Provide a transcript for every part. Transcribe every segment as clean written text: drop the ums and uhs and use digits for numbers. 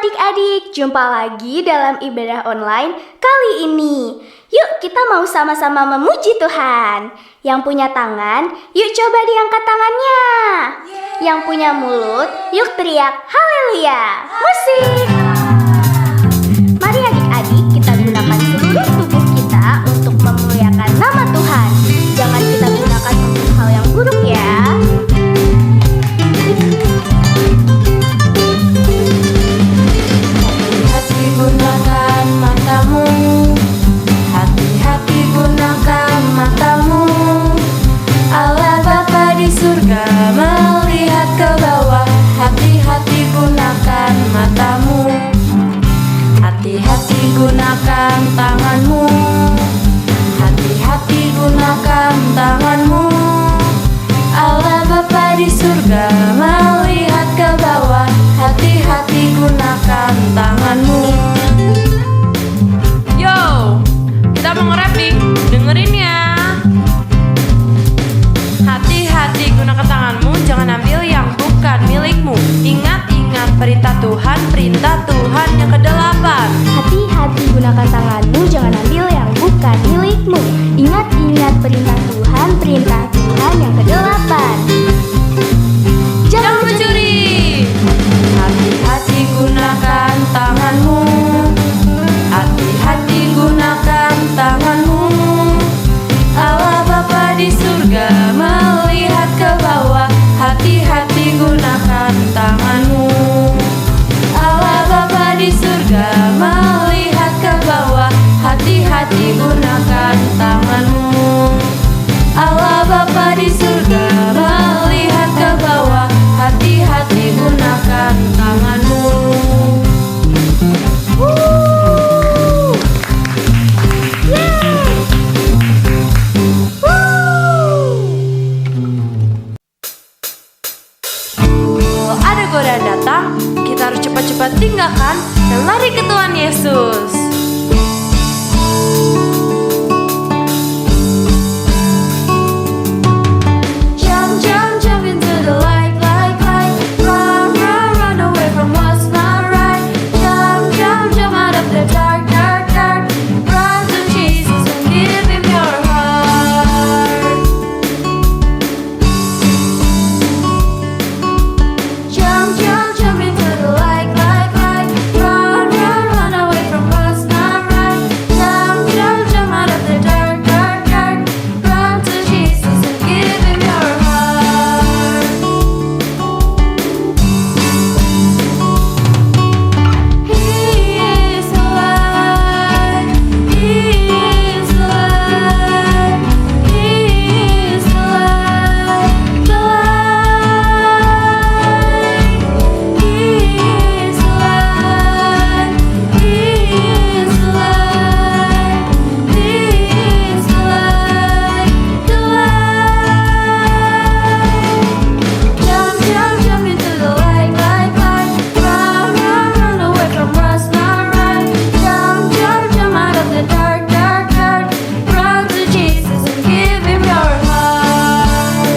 adik-adik, jumpa lagi dalam ibadah online kali ini. Yuk kita mau sama-sama memuji Tuhan. Yang punya tangan, yuk coba diangkat tangannya. Yang punya mulut, yuk teriak haleluya. Musik. Mari adik-adik kita gunakan seluruh tubuh kita untuk memuliakan nama Tuhan. Jangan kita gunakan untuk hal yang buruk ya. Gunakan matamu, hati-hati gunakan matamu. Allah Bapa di surga melihat ke bawah. Hati-hati gunakan matamu, hati-hati gunakan tanganmu, hati-hati gunakan tanganmu. Allah Bapa di surga melihat ke bawah. Hati-hati gunakan tanganmu. Yo, kita mau nge-rap nih, dengerin ya. Hati-hati gunakan tanganmu, jangan ambil yang bukan milikmu. Ingat-ingat perintah Tuhan yang kedelapan. Hati-hati gunakan tanganmu, jangan ambil yang bukan milikmu. Ingat-ingat perintah Tuhan yang kedelapan. Jangan mencuri. Hati-hati gunakan tanganmu, hati-hati gunakan tanganmu. Allah Bapa di surga melihat ke bawah. Hati-hati gunakan tanganmu. Allah Bapa di surga melihat ke bawah. Hati-hati gunakan tanganmu. Allah Bapa di surga melihat ke bawah. Hati-hati gunakan tanganmu. Ada godaan datang, kita harus cepat-cepat tinggalkan dan lari ke Tuhan Yesus. Jump, jump, jump into the light, light, light. Run, run, run away from what's not right. Jump, jump, jump out of the dark, dark, dark. Run to Jesus and give Him your heart. Jump, jump, jump into the light, light, light. Run, run, run away from what's not right. Jump, jump, jump out of the dark, dark, dark. Run to Jesus and give Him your heart. He is alive. He is alive. He is alive. The light. He is alive. He is alive. He is alive. The light. Jump, jump, jump into the light, light, light. Run, run, run away from what's not right. Jump, jump, jump out of the dark, dark, dark. Run to Jesus and give Him your heart.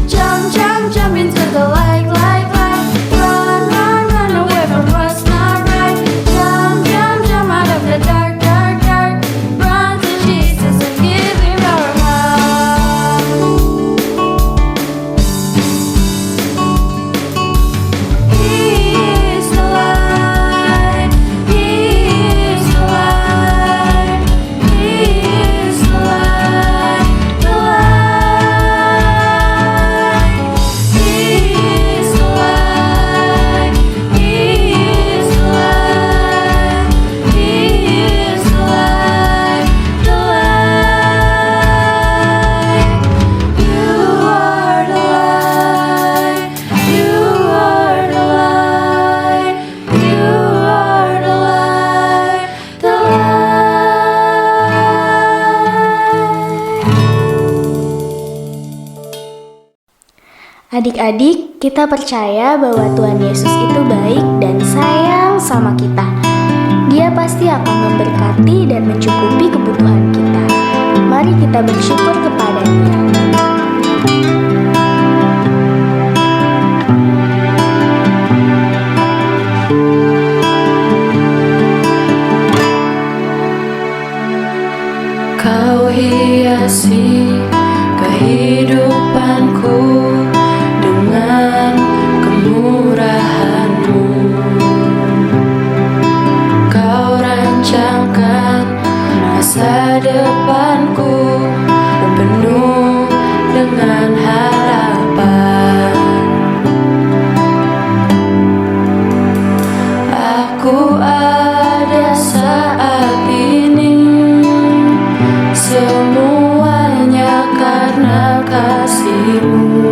Jump, jump, jump into the light, light, light. Run, run, run away from what's not right. Jump, jump, jump out of the dark, dark, dark. Run to Jesus and give Him your heart. He is alive. He is alive. He is alive. The light. He is alive. He is alive. He is alive. The light. You are the light. You are the light. You are the light. The light. Adik-adik, kita percaya bahwa Tuhan Yesus itu baik dan sayang sama kita. Dia pasti akan memberkati dan mencukupi kebutuhan kita. Mari kita bersyukur kepada Dia. depanku dengan kemurahan-Mu. Kau rancangkan masa depanku penuh dengan harapan. Aku ada saat ini, semuanya karena kasih-Mu.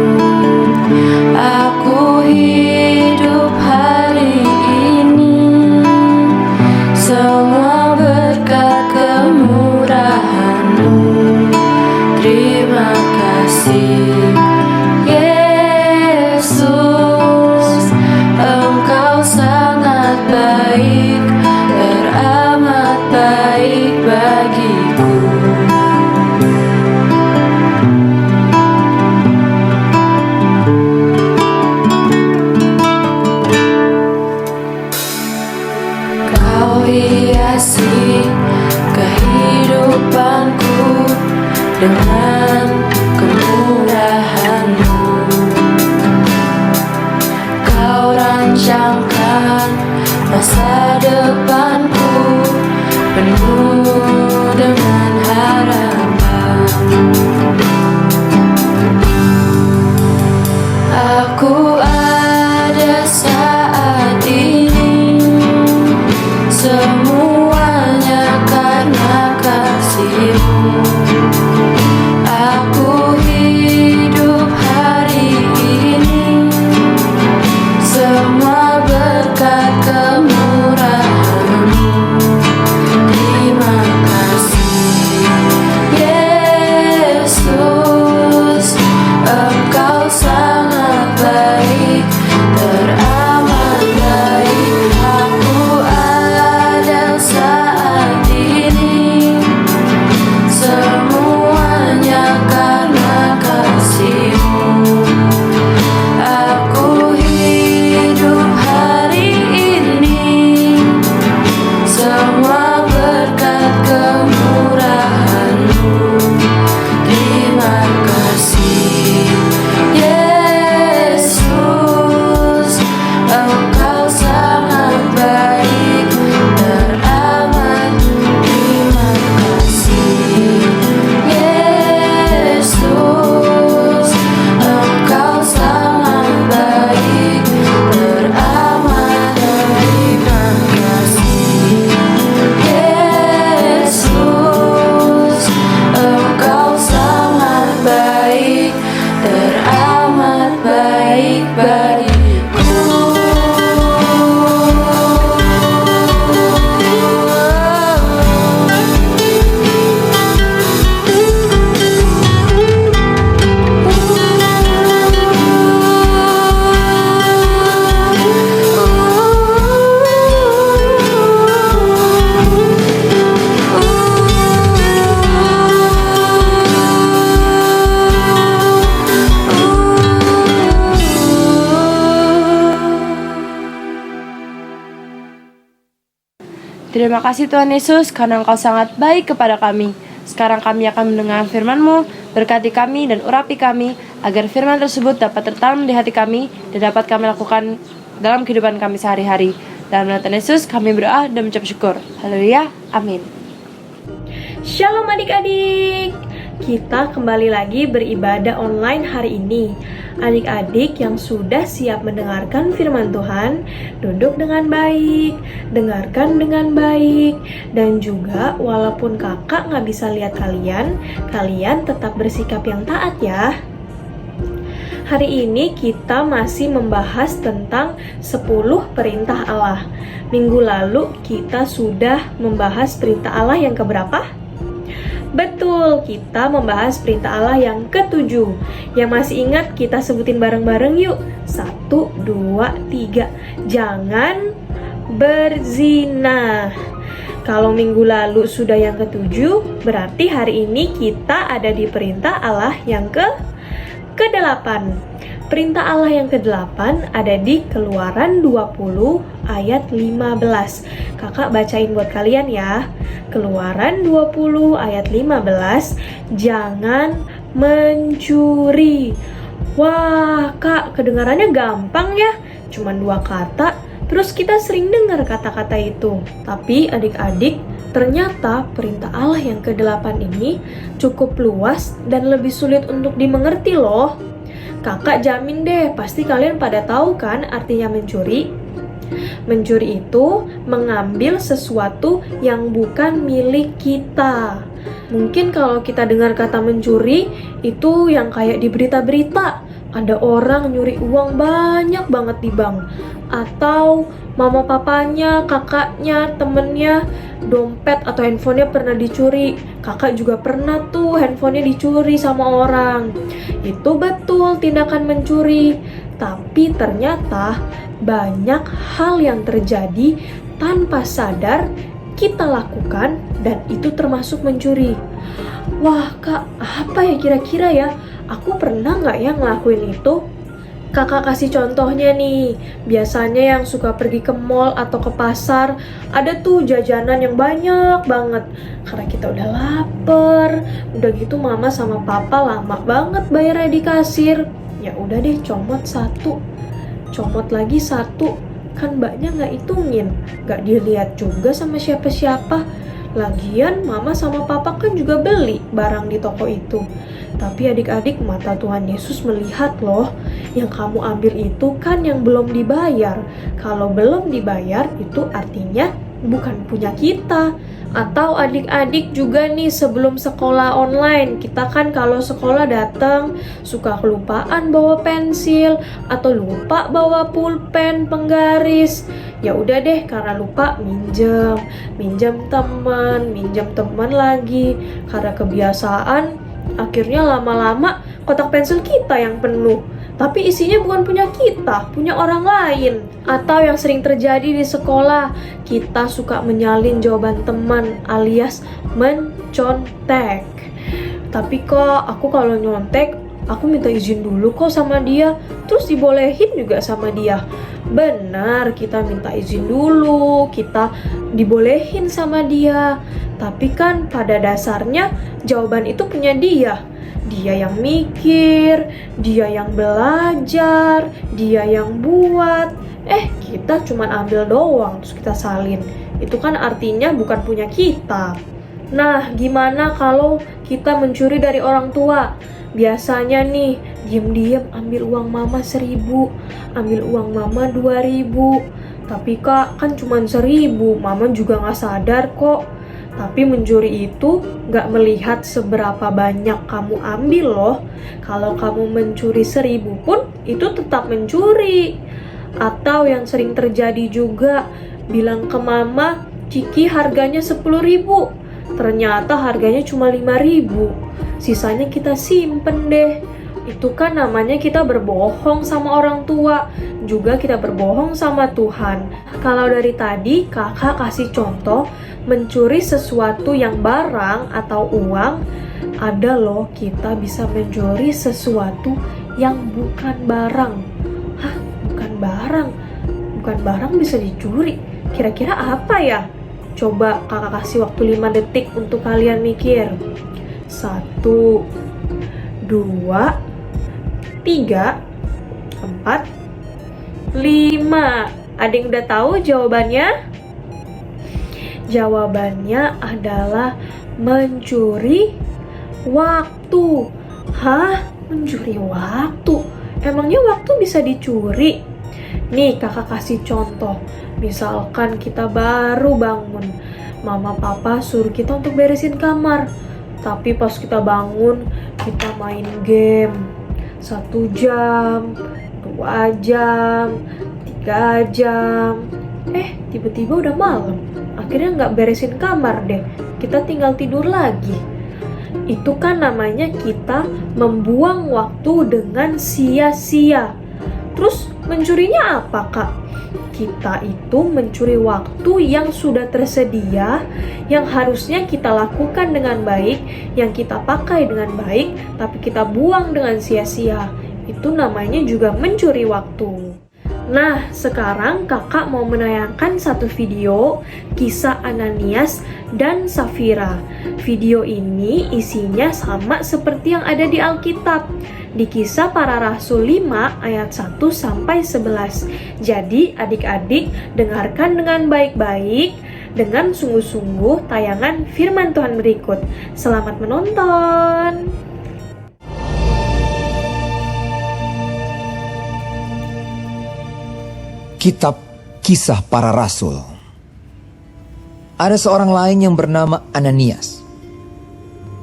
Aku hidup hari ini, semua berkat kemurahan-Mu. Terima kasih Yesus, Engkau sangat baik, teramat baik bagiku. Kau hiasi kehidupanku dengan kemurahan-Mu. Kau rancangkan masa depanku penuh dengan harapan. Aku ada saat ini, semuanya karena kasih-Mu. Aku hidup hari ini, semua berkat kemurahan-Mu. Terima kasih Yesus, Engkau sangat baik, teramat baik. Aku ada saat ini, semuanya karena kasih-Mu. Aku hidup hari ini, semua berkat kemurahan-Mu. Terima kasih Yesus, Engkau sangat baik, teramat. Terima kasih Yesus, Engkau sangat baik, teramat. Terima kasih Yesus, Engkau sangat baik, teramat baik bagiku. Terima kasih Tuhan Yesus, karena Engkau sangat baik kepada kami. Sekarang kami akan mendengar firman-Mu, berkati kami dan urapi kami, agar firman tersebut dapat tertanam di hati kami, dan dapat kami lakukan dalam kehidupan kami sehari-hari. Dalam nama Tuhan Yesus, kami berdoa dan mengucap syukur. Haleluya, amin. Shalom adik-adik, kita kembali lagi beribadah online hari ini. Adik-adik yang sudah siap mendengarkan firman Tuhan, duduk dengan baik, dengarkan dengan baik, dan juga walaupun kakak nggak bisa lihat kalian tetap bersikap yang taat ya. Hari ini kita masih membahas tentang 10 perintah Allah. Minggu lalu kita sudah membahas perintah Allah yang keberapa? Betul, kita membahas perintah Allah yang ke-7. Yang masih ingat kita sebutin bareng-bareng yuk. 1, 2, 3. Jangan berzina. Kalau minggu lalu sudah yang ke-7, berarti hari ini kita ada di perintah Allah yang ke-8. Perintah Allah yang ke-8 ada di Keluaran 20 ayat 15. Kakak bacain buat kalian ya. Keluaran 20 ayat 15. Jangan mencuri. Wah, Kak, kedengarannya gampang ya. Cuman 2 kata, terus kita sering dengar kata-kata itu. Tapi adik-adik, ternyata perintah Allah yang ke-8 ini cukup luas dan lebih sulit untuk dimengerti loh. Kakak jamin deh, pasti kalian pada tahu kan artinya mencuri? Mencuri itu mengambil sesuatu yang bukan milik kita. Mungkin kalau kita dengar kata mencuri, itu yang kayak di berita-berita. Ada orang nyuri uang banyak banget di bank. Atau mama papanya, kakaknya, temennya, dompet atau handphonenya pernah dicuri. Kakak juga pernah tuh handphonenya dicuri sama orang. Itu betul tindakan mencuri. Tapi ternyata banyak hal yang terjadi tanpa sadar kita lakukan dan itu termasuk mencuri. Wah Kak, apa ya kira-kira ya? Aku pernah nggak ya ngelakuin itu? Kakak kasih contohnya nih. Biasanya yang suka pergi ke mall atau ke pasar, ada tuh jajanan yang banyak banget. Karena kita udah lapar, udah gitu mama sama papa lama banget bayarnya di kasir. Ya udah deh, comot 1, comot lagi 1. Kan mbaknya nggak hitungin, nggak dilihat juga sama siapa-siapa. Lagian mama sama papa kan juga beli barang di toko itu. Tapi adik-adik, mata Tuhan Yesus melihat loh, yang kamu ambil itu kan yang belum dibayar. Kalau belum dibayar itu artinya bukan punya kita. Atau adik-adik juga nih sebelum sekolah online, kita kan kalau sekolah datang suka kelupaan bawa pensil atau lupa bawa pulpen, penggaris. Ya udah deh, karena lupa minjem teman lagi. Karena kebiasaan, akhirnya lama-lama kotak pensil kita yang penuh. Tapi isinya bukan punya kita, punya orang lain. Atau yang sering terjadi di sekolah, kita suka menyalin jawaban teman alias mencontek. Tapi kok aku kalau nyontek, aku minta izin dulu kok sama dia, terus dibolehin juga sama dia. Benar, kita minta izin dulu, kita dibolehin sama dia. Tapi kan pada dasarnya jawaban itu punya dia. Dia yang mikir, dia yang belajar, dia yang buat. Kita cuma ambil doang, terus kita salin. Itu kan artinya bukan punya kita. Nah, gimana kalau kita mencuri dari orang tua? Biasanya nih, diem-diem ambil uang mama 1.000, ambil uang mama 2.000. Tapi kak, kan cuma 1.000, mama juga gak sadar kok. Tapi mencuri itu gak melihat seberapa banyak kamu ambil loh. Kalau kamu mencuri 1.000 pun, itu tetap mencuri. Atau yang sering terjadi juga, bilang ke mama, Ciki harganya 10.000. Ternyata harganya cuma 5.000. Sisanya kita simpen deh. Itu kan namanya kita berbohong sama orang tua. Juga kita berbohong sama Tuhan. Kalau dari tadi kakak kasih contoh mencuri sesuatu yang barang atau uang, ada loh kita bisa mencuri sesuatu yang bukan barang. Hah? Bukan barang? Bukan barang bisa dicuri? Kira-kira apa ya? Coba kakak kasih waktu 5 detik untuk kalian mikir. 1, 2, 3, 4, 5. Ada yang udah tahu jawabannya? Jawabannya adalah mencuri waktu. Hah? Mencuri waktu? Emangnya waktu bisa dicuri? Nih kakak kasih contoh. Misalkan kita baru bangun, mama papa suruh kita untuk beresin kamar. Tapi pas kita bangun, kita main game 1 jam, 2 jam, 3 jam. Tiba-tiba udah malam. Akhirnya nggak beresin kamar deh. Kita tinggal tidur lagi. Itu kan namanya kita membuang waktu dengan sia-sia. Terus mencurinya apa kak? Kita itu mencuri waktu yang sudah tersedia, yang harusnya kita lakukan dengan baik, yang kita pakai dengan baik, tapi kita buang dengan sia-sia. Itu namanya juga mencuri waktu. Nah, sekarang kakak mau menayangkan satu video kisah Ananias dan Safira. Video ini isinya sama seperti yang ada di Alkitab, di Kisah Para Rasul 5 ayat 1 sampai 11. Jadi adik-adik dengarkan dengan baik-baik, dengan sungguh-sungguh tayangan firman Tuhan berikut. Selamat menonton. Kitab Kisah Para Rasul. Ada seorang lain yang bernama Ananias.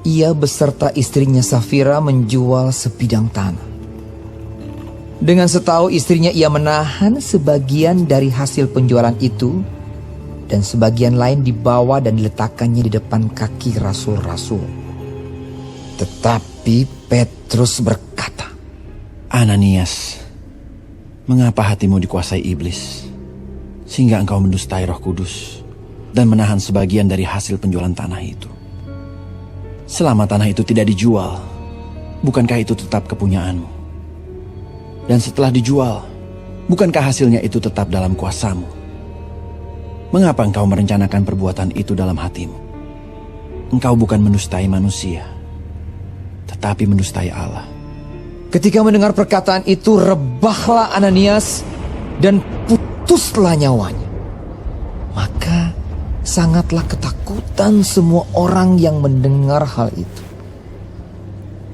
Ia beserta istrinya Safira menjual sebidang tanah. Dengan setahu istrinya, ia menahan sebagian dari hasil penjualan itu dan sebagian lain dibawa dan diletakkannya di depan kaki rasul-rasul. Tetapi Petrus berkata, Ananias, mengapa hatimu dikuasai iblis, sehingga engkau mendustai Roh Kudus dan menahan sebagian dari hasil penjualan tanah itu? Selama tanah itu tidak dijual, bukankah itu tetap kepunyaanmu? Dan setelah dijual, bukankah hasilnya itu tetap dalam kuasamu? Mengapa engkau merencanakan perbuatan itu dalam hatimu? Engkau bukan mendustai manusia, tetapi mendustai Allah. ketika mendengar perkataan itu, rebahlah Ananias dan putuslah nyawanya. Maka sangatlah ketakutan semua orang yang mendengar hal itu.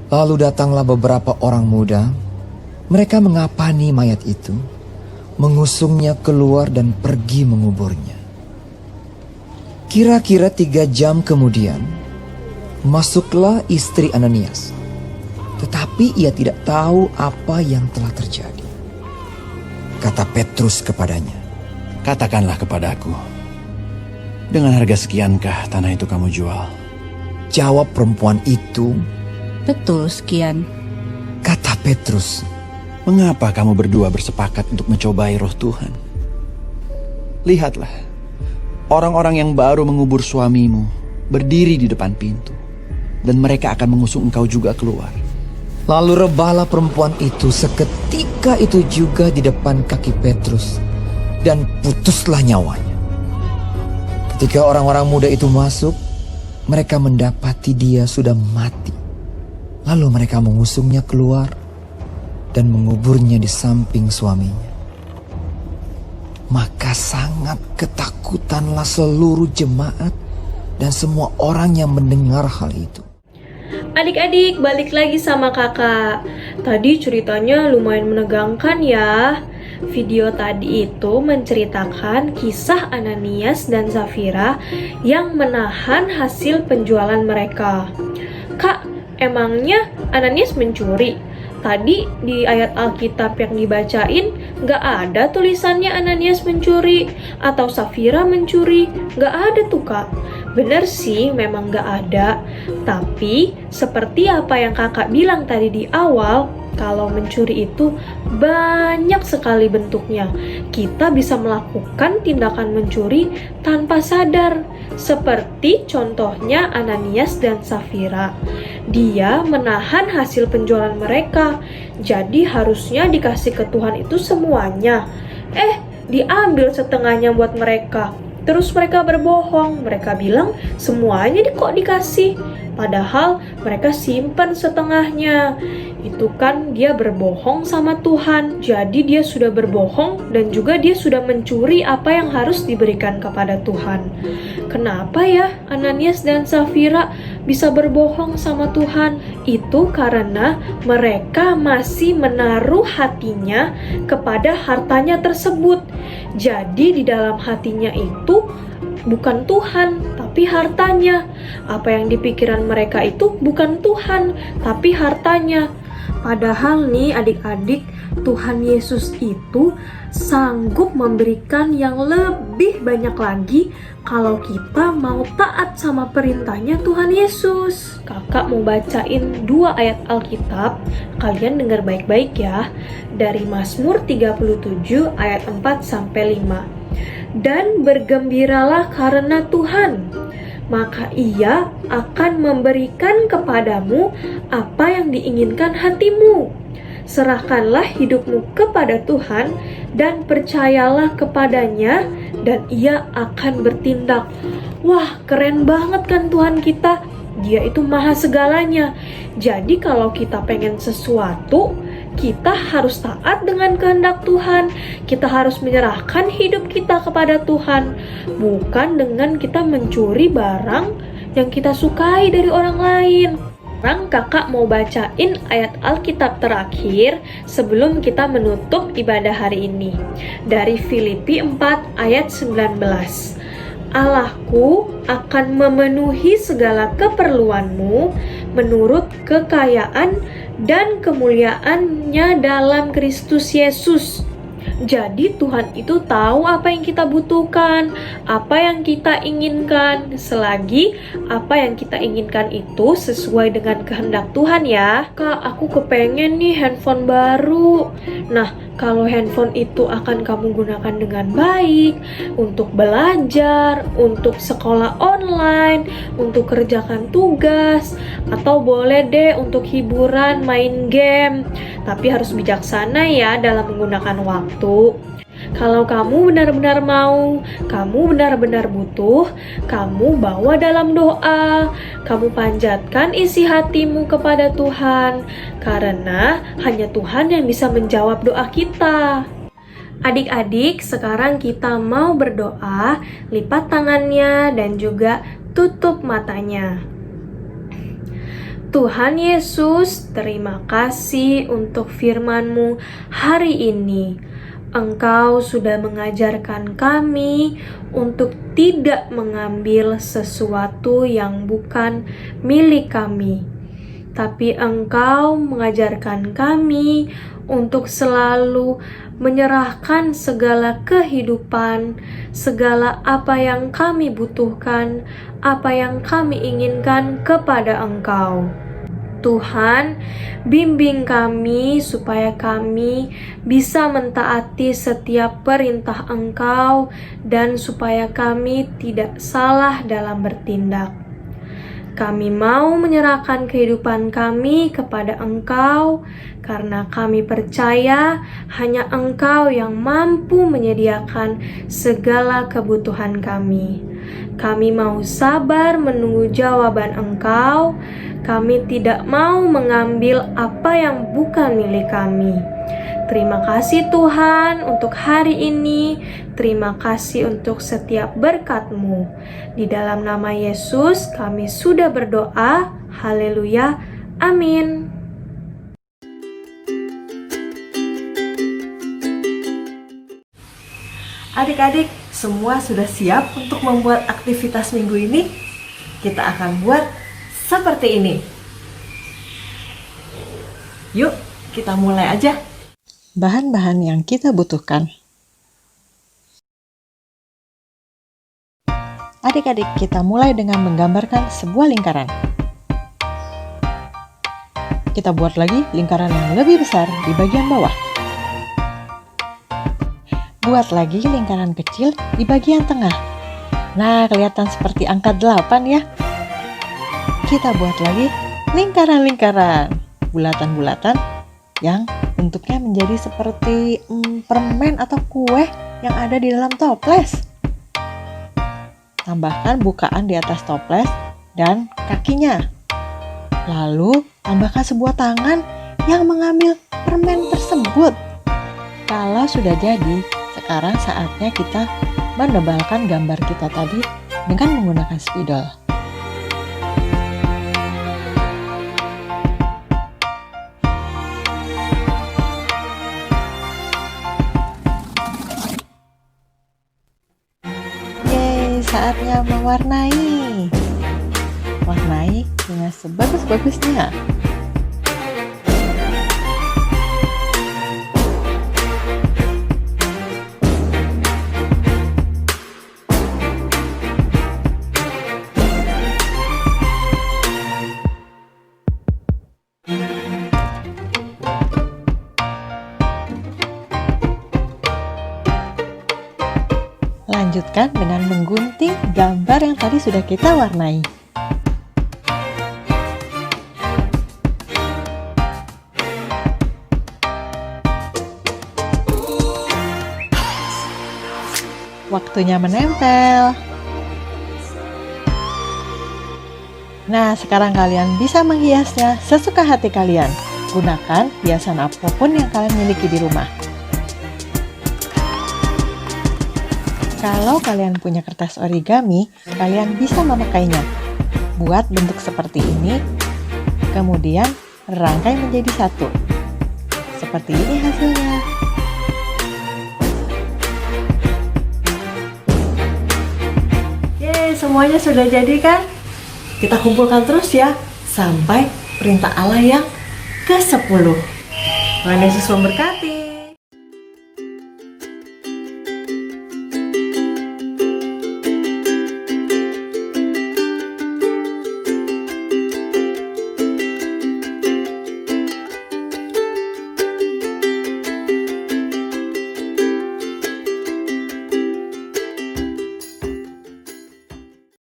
Lalu datanglah beberapa orang muda. Mereka mengapani mayat itu, mengusungnya keluar dan pergi menguburnya. Kira-kira 3 jam kemudian, masuklah istri Ananias. Tetapi ia tidak tahu apa yang telah terjadi. Kata Petrus kepadanya, Katakanlah kepadaku, dengan harga sekiankah tanah itu kamu jual? jawab perempuan itu. Betul sekian. Kata Petrus, Mengapa kamu berdua bersepakat untuk mencobai roh Tuhan? Lihatlah, orang-orang yang baru mengubur suamimu berdiri di depan pintu, dan mereka akan mengusung engkau juga keluar. lalu rebahlah perempuan itu seketika itu juga di depan kaki Petrus, dan putuslah nyawanya. Ketika orang-orang muda itu masuk, mereka mendapati dia sudah mati. Lalu mereka mengusungnya keluar dan menguburnya di samping suaminya. Maka sangat ketakutanlah seluruh jemaat dan semua orang yang mendengar hal itu. Adik-adik, balik lagi sama kakak. Tadi ceritanya lumayan menegangkan ya. Video tadi itu menceritakan kisah Ananias dan Safira yang menahan hasil penjualan mereka. Kak, emangnya Ananias mencuri? Tadi di ayat Alkitab yang dibacain gak ada tulisannya Ananias mencuri atau Safira mencuri. Gak ada tuh kak. Bener sih memang gak ada. Tapi seperti apa yang kakak bilang tadi di awal, kalau mencuri itu banyak sekali bentuknya. Kita bisa melakukan tindakan mencuri tanpa sadar. Seperti contohnya Ananias dan Safira. Dia menahan hasil penjualan mereka. Jadi harusnya dikasih ke Tuhan itu semuanya. Diambil setengahnya buat mereka. Terus mereka berbohong. Mereka bilang semuanya kok dikasih. Padahal mereka simpan setengahnya. Itu kan dia berbohong sama Tuhan. Jadi dia sudah berbohong dan juga dia sudah mencuri apa yang harus diberikan kepada Tuhan. Kenapa ya Ananias dan Safira bisa berbohong sama Tuhan? Itu karena mereka masih menaruh hatinya kepada hartanya tersebut. Jadi di dalam hatinya itu bukan Tuhan, tapi hartanya. Apa yang dipikiran mereka itu bukan Tuhan, tapi hartanya. Padahal nih adik-adik, Tuhan Yesus itu sanggup memberikan yang lebih banyak lagi kalau kita mau taat sama perintahnya Tuhan Yesus. Kakak mau bacain 2 ayat Alkitab, kalian dengar baik-baik ya. Dari Mazmur 37 ayat 4-5. Dan bergembiralah karena Tuhan, maka Ia akan memberikan kepadamu apa yang diinginkan hatimu. Serahkanlah hidupmu kepada Tuhan dan percayalah kepadanya dan Ia akan bertindak. Wah, keren banget kan Tuhan kita? Dia itu maha segalanya. Jadi kalau kita pengen sesuatu, kita harus taat dengan kehendak Tuhan. Kita harus menyerahkan hidup kita kepada Tuhan, bukan dengan kita mencuri barang yang kita sukai dari orang lain. Sekarang kakak mau bacain ayat Alkitab terakhir sebelum kita menutup ibadah hari ini. Dari Filipi 4 ayat 19. Allahku akan memenuhi segala keperluanmu menurut kekayaan dan kemuliaannya dalam Kristus Yesus. Jadi Tuhan itu tahu apa yang kita butuhkan, apa yang kita inginkan, selagi apa yang kita inginkan itu sesuai dengan kehendak Tuhan ya. Kak, aku kepengen nih handphone baru. Nah, kalau handphone itu akan kamu gunakan dengan baik, untuk belajar, untuk sekolah online, untuk kerjakan tugas, atau boleh deh untuk hiburan, main game. Tapi harus bijaksana ya dalam menggunakan waktu. Kalau kamu benar-benar mau, kamu benar-benar butuh, kamu bawa dalam doa, kamu panjatkan isi hatimu kepada Tuhan, karena hanya Tuhan yang bisa menjawab doa kita. Adik-adik, sekarang kita mau berdoa, lipat tangannya dan juga tutup matanya. Tuhan Yesus, terima kasih untuk firman-Mu hari ini. Engkau sudah mengajarkan kami untuk tidak mengambil sesuatu yang bukan milik kami. Tapi Engkau mengajarkan kami untuk selalu menyerahkan segala kehidupan, segala apa yang kami butuhkan, apa yang kami inginkan kepada Engkau. Tuhan, bimbing kami supaya kami bisa mentaati setiap perintah Engkau dan supaya kami tidak salah dalam bertindak. Kami mau menyerahkan kehidupan kami kepada Engkau karena kami percaya hanya Engkau yang mampu menyediakan segala kebutuhan kami. Kami mau sabar menunggu jawaban Engkau. Kami tidak mau mengambil apa yang bukan milik kami. Terima kasih Tuhan untuk hari ini. Terima kasih untuk setiap berkat-Mu. Di dalam nama Yesus kami sudah berdoa. Haleluya. Amin. Adik-adik, semua sudah siap untuk membuat aktivitas minggu ini? Kita akan buat seperti ini. Yuk, kita mulai aja. Bahan-bahan yang kita butuhkan. Adik-adik, kita mulai dengan menggambarkan sebuah lingkaran. Kita buat lagi lingkaran yang lebih besar di bagian bawah. Buat lagi lingkaran kecil di bagian tengah. Nah, kelihatan seperti angka 8 ya. Kita buat lagi lingkaran-lingkaran, bulatan-bulatan yang bentuknya menjadi seperti permen atau kue yang ada di dalam toples. Tambahkan bukaan di atas toples dan kakinya. Lalu tambahkan sebuah tangan yang mengambil permen tersebut. Kalau sudah jadi, sekarang saatnya kita menebalkan gambar kita tadi dengan menggunakan spidol. Saatnya mewarnai. Warnai dengan sebagus-bagusnya. Lanjutkan dengan menggunting gambar yang tadi sudah kita warnai. Waktunya menempel. Nah, sekarang kalian bisa menghiasnya sesuka hati kalian. Gunakan hiasan apapun yang kalian miliki di rumah. Kalau kalian punya kertas origami, kalian bisa memakainya. Buat bentuk seperti ini, kemudian rangkai menjadi satu. Seperti ini hasilnya. Yeay, semuanya sudah jadi kan? Kita kumpulkan terus ya, sampai perintah Allah yang ke-10. Tuhan Yesus memberkati.